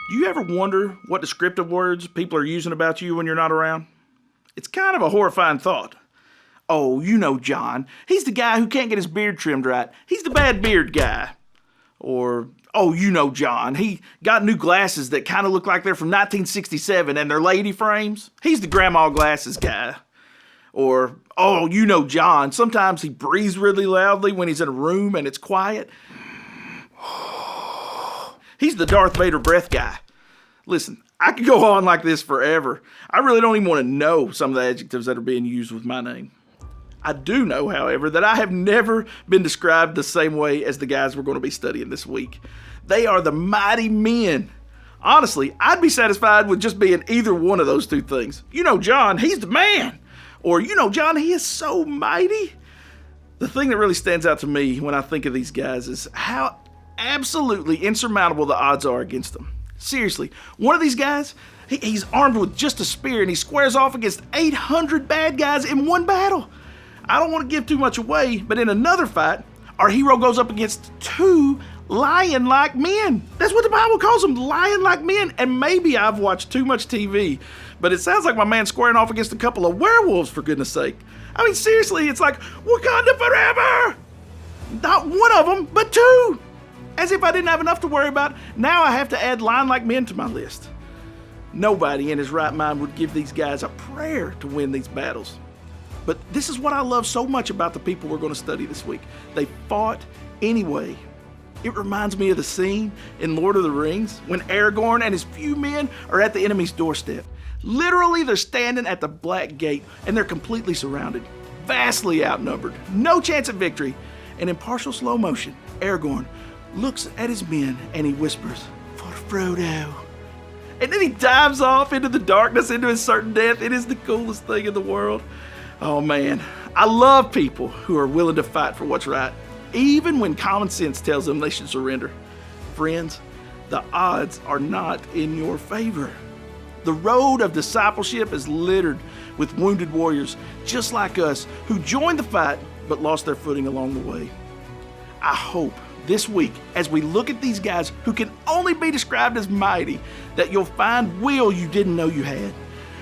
Do you ever wonder what descriptive words people are using about you when you're not around? It's kind of a horrifying thought. Oh, you know Jon. He's the guy who can't get his beard trimmed right. He's the bad beard guy. Or, oh, you know Jon. He got new glasses that kind of look like they're from 1967 and they're lady frames. He's the grandma glasses guy. Or, oh, you know Jon. Sometimes he breathes really loudly when he's in a room and it's quiet. He's the Darth Vader breath guy. Listen, I could go on like this forever. I really don't even want to know some of the adjectives that are being used with my name. I do know, however, that I have never been described the same way as the guys we're going to be studying this week. They are the mighty men. Honestly, I'd be satisfied with just being either one of those two things. You know Jon, he's the man. Or, you know Jon, he is so mighty. The thing that really stands out to me when I think of these guys is how absolutely insurmountable the odds are against them. Seriously, one of these guys, he's armed with just a spear and he squares off against 800 bad guys in one battle. I don't want to give too much away, but in another fight, our hero goes up against 2 lion-like men. That's what the Bible calls them, lion-like men. And maybe I've watched too much TV, but it sounds like my man's squaring off against a couple of werewolves, for goodness sake. I mean, seriously, it's like, Wakanda forever! Not one of them, but 2! As if I didn't have enough to worry about, now I have to add lion-like men to my list. Nobody in his right mind would give these guys a prayer to win these battles. But this is what I love so much about the people we're going to study this week. They fought anyway. It reminds me of the scene in Lord of the Rings when Aragorn and his few men are at the enemy's doorstep. Literally, they're standing at the Black Gate and they're completely surrounded, vastly outnumbered, no chance at victory. And in partial slow motion, Aragorn looks at his men and he whispers, "For Frodo." And then he dives off into the darkness, into his certain death. It is the coolest thing in the world. Oh man, I love people who are willing to fight for what's right, even when common sense tells them they should surrender. Friends, the odds are not in your favor. The road of discipleship is littered with wounded warriors just like us who joined the fight but lost their footing along the way. I hope this week, as we look at these guys who can only be described as mighty, that you'll find will you didn't know you had.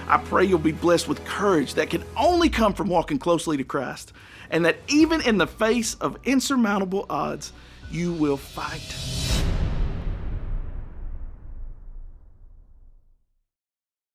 I pray you'll be blessed with courage that can only come from walking closely to Christ, and that even in the face of insurmountable odds, you will fight.